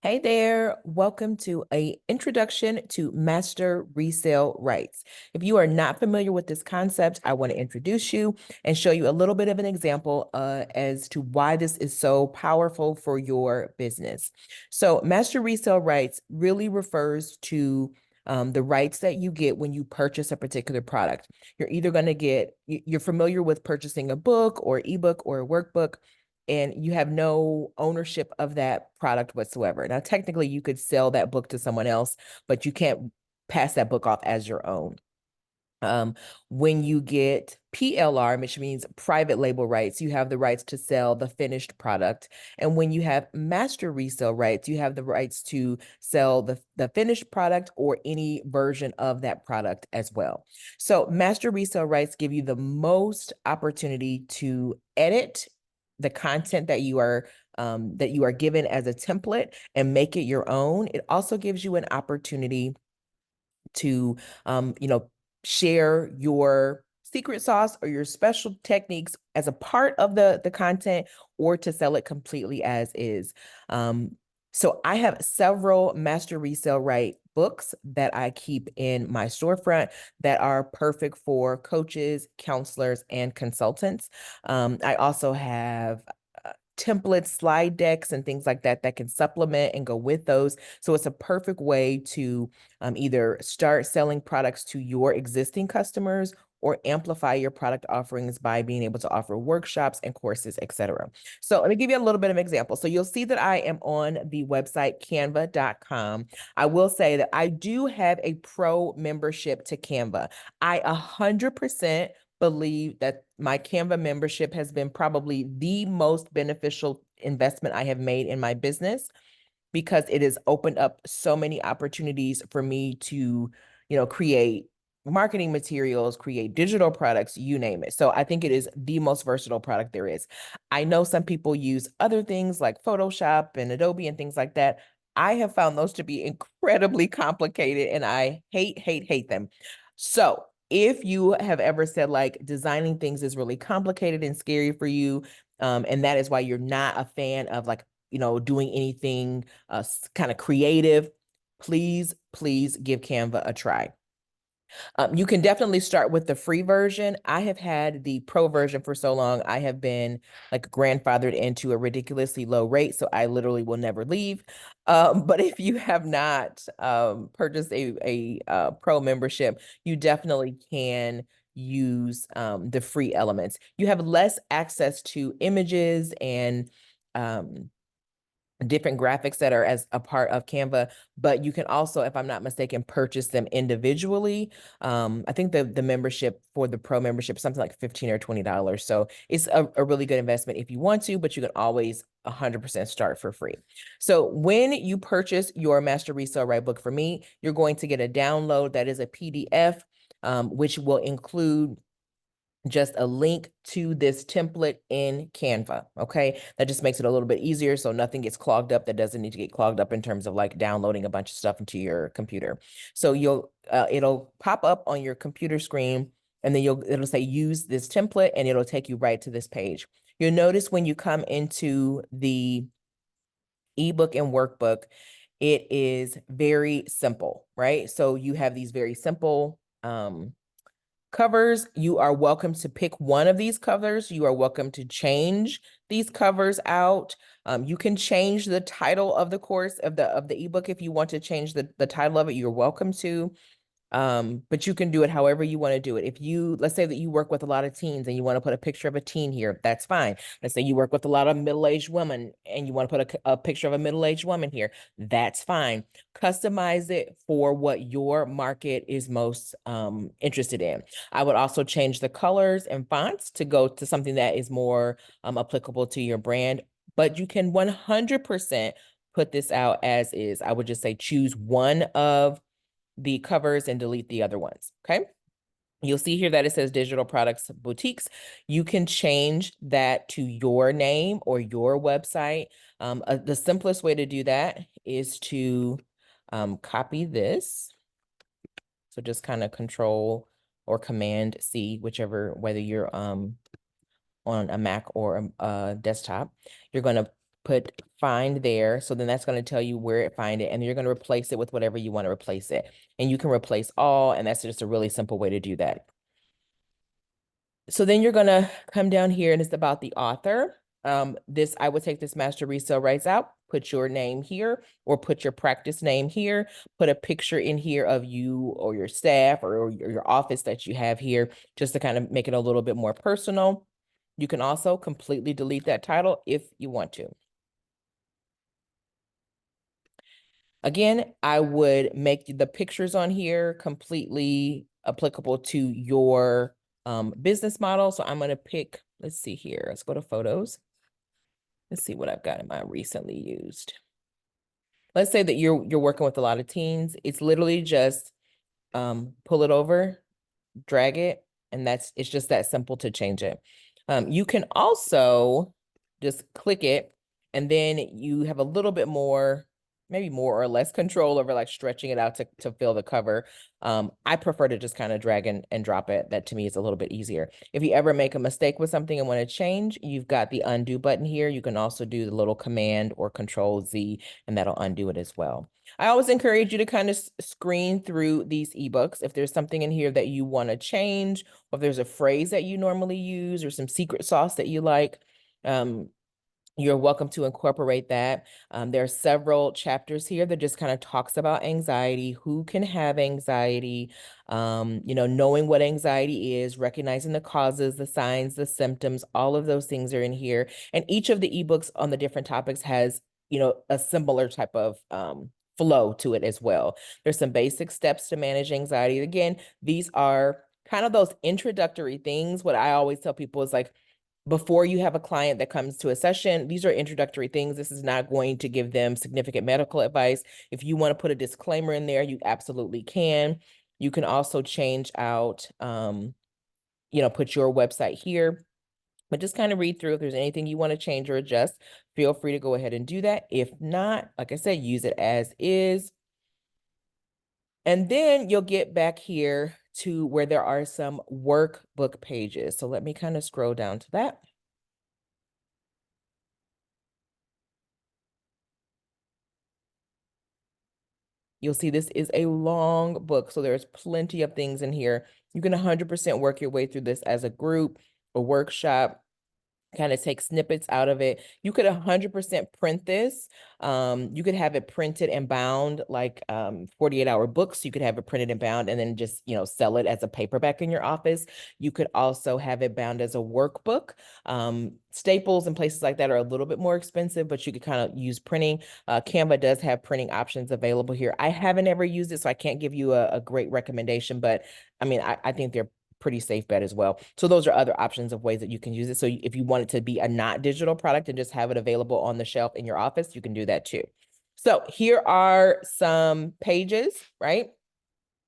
Hey there, welcome to an introduction to master resale rights. If you are not familiar with this concept, I want to introduce you and show you a little bit of an example as to why this is so powerful for your business. So master resale rights really refers to the rights that you get when you purchase a particular product. You're either going to you're familiar with purchasing a book or ebook or a workbook, and you have no ownership of that product whatsoever. Now, technically, you could sell that book to someone else, but you can't pass that book off as your own. Um, when you get PLR, which means private label rights, you have the rights to sell the finished product. And when you have master resale rights, you have the rights to sell the finished product or any version of that product as well. So master resale rights give you the most opportunity to edit the content that you are given as a template and make it your own. It also gives you an opportunity to share your secret sauce or your special techniques as a part of the content, or to sell it completely as is. So I have several master resale right books that I keep in my storefront that are perfect for coaches, counselors, and consultants. I also have templates, slide decks, and things like that that can supplement and go with those. So it's a perfect way to either start selling products to your existing customers or amplify your product offerings by being able to offer workshops and courses, etc. So let me give you a little bit of an example. So you'll see that I am on the website canva.com. I will say that I do have a pro membership to Canva. I 100% believe that my Canva membership has been probably the most beneficial investment I have made in my business, because it has opened up so many opportunities for me to, create marketing materials, create digital products, you name it. So I think it is the most versatile product there is. I know some people use other things like Photoshop and Adobe and things like that. I have found those to be incredibly complicated, and I hate them. So if you have ever said like designing things is really complicated and scary for you, and that is why you're not a fan of like, doing anything kind of creative, please give Canva a try. You can definitely start with the free version. I have had the pro version for so long. I have been like grandfathered into a ridiculously low rate, so I literally will never leave. But if you have not purchased a pro membership, you definitely can use the free elements. You have less access to images and different graphics that are as a part of Canva, but you can also, if I'm not mistaken, purchase them individually. I think the membership for the pro membership is something like $15 or $20. So it's a really good investment if you want to, but you can always 100% start for free. So when you purchase your Master Resale Right book for me, you're going to get a download that is a PDF, which will include just a link to this template in Canva. Okay. That just makes it a little bit easier so nothing gets clogged up that doesn't need to get clogged up in terms of like downloading a bunch of stuff into your computer. So it'll pop up on your computer screen, and then it'll say use this template, and it'll take you right to this page. You'll notice when you come into the ebook and workbook, it is very simple, right? So you have these very simple covers. You are welcome to pick one of these covers. You are welcome to change these covers out. You can change the title of the course of the ebook if you want to change the title of it. You're welcome to. But you can do it however you want to do it. If let's say that you work with a lot of teens and you want to put a picture of a teen here, that's fine. Let's say you work with a lot of middle-aged women and you want to put a picture of a middle-aged woman here, that's fine. Customize it for what your market is most interested in. I would also change the colors and fonts to go to something that is more applicable to your brand, but you can 100% put this out as is. I would just say choose one of the covers and delete the other ones. Okay. You'll see here that it says digital products boutiques. You can change that to your name or your website. The simplest way to do that is to copy this. So just kind of Control or Command C, whichever, whether you're on a Mac or a desktop. You're going to put find there. So then that's going to tell you where it find it, and you're going to replace it with whatever you want to replace it. And you can replace all, and that's just a really simple way to do that. So then you're going to come down here and it's about the author. I would take this master resale rights out, put your name here or put your practice name here, put a picture in here of you or your staff or your office that you have here, just to kind of make it a little bit more personal. You can also completely delete that title if you want to. Again, I would make the pictures on here completely applicable to your business model. So I'm going to pick, let's see here. Let's go to photos. Let's see what I've got in my recently used. Let's say that you're working with a lot of teens. It's literally just pull it over, drag it, and it's just that simple to change it. You can also just click it, and then you have a little bit more, maybe more or less control over like stretching it out to fill the cover. I prefer to just kind of drag and drop it. That to me is a little bit easier. If you ever make a mistake with something and want to change, you've got the undo button here. You can also do the little Command or Control Z, and that'll undo it as well. I always encourage you to kind of screen through these ebooks. If there's something in here that you want to change, or if there's a phrase that you normally use or some secret sauce that you like, you're welcome to incorporate that. There are several chapters here that just kind of talks about anxiety, who can have anxiety, knowing what anxiety is, recognizing the causes, the signs, the symptoms, all of those things are in here. And each of the ebooks on the different topics has, a similar type of flow to it as well. There's some basic steps to manage anxiety. Again, these are kind of those introductory things. What I always tell people is like, before you have a client that comes to a session, these are introductory things. This is not going to give them significant medical advice. If you want to put a disclaimer in there, you absolutely can. You can also change out, put your website here, but just kind of read through. If there's anything you want to change or adjust, feel free to go ahead and do that. If not, like I said, use it as is. And then you'll get back here to where there are some workbook pages. So let me kind of scroll down to that. You'll see this is a long book, so there's plenty of things in here. You can 100% work your way through this as a group, a workshop, kind of take snippets out of it. You could 100% print this. You could have it printed and bound like 48-hour books. You could have it printed and bound and then just, sell it as a paperback in your office. You could also have it bound as a workbook. Staples and places like that are a little bit more expensive, but you could kind of use printing. Canva does have printing options available here. I haven't ever used it, so I can't give you a great recommendation, but I mean, I think they're pretty safe bet as well. So those are other options of ways that you can use it. So if you want it to be a not digital product and just have it available on the shelf in your office, you can do that too. So here are some pages, right?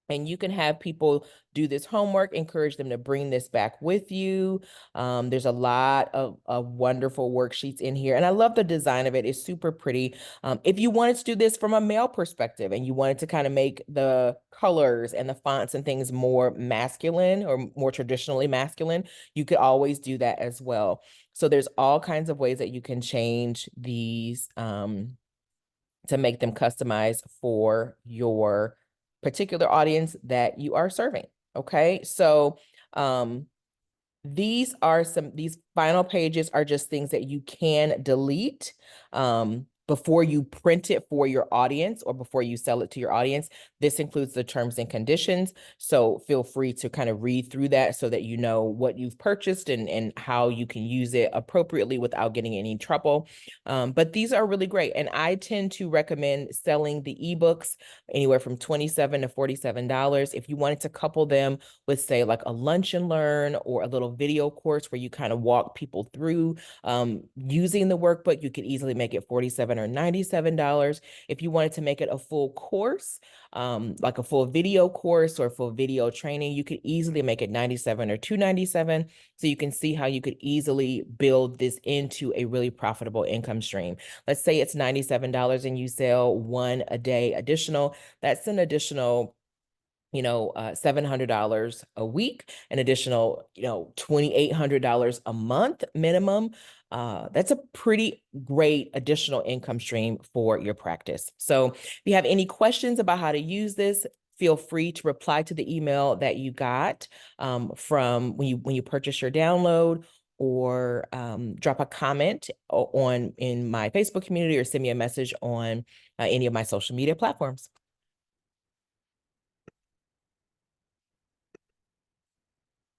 And you can have people do this homework, encourage them to bring this back with you. There's a lot of wonderful worksheets in here. And I love the design of it. It's super pretty. If you wanted to do this from a male perspective and you wanted to kind of make the colors and the fonts and things more masculine or more traditionally masculine, you could always do that as well. So there's all kinds of ways that you can change these to make them customized for your particular audience that you are serving. Okay. So, these final pages are just things that you can delete before you print it for your audience or before you sell it to your audience. This includes the terms and conditions. So feel free to kind of read through that so that you know what you've purchased and how you can use it appropriately without getting any trouble. But these are really great. And I tend to recommend selling the ebooks anywhere from $27 to $47. If you wanted to couple them with, say, like a lunch and learn or a little video course where you kind of walk people through using the workbook, you could easily make it $47 or $97. If you wanted to make it a full course, like a full video course or full video training, you could easily make it $97 or $297. So you can see how you could easily build this into a really profitable income stream. Let's say it's $97 and you sell one a day additional. That's an additional $700 a week, an additional, $2,800 a month minimum. That's a pretty great additional income stream for your practice. So if you have any questions about how to use this, feel free to reply to the email that you got from when you purchase your download, or drop a comment in my Facebook community, or send me a message on any of my social media platforms.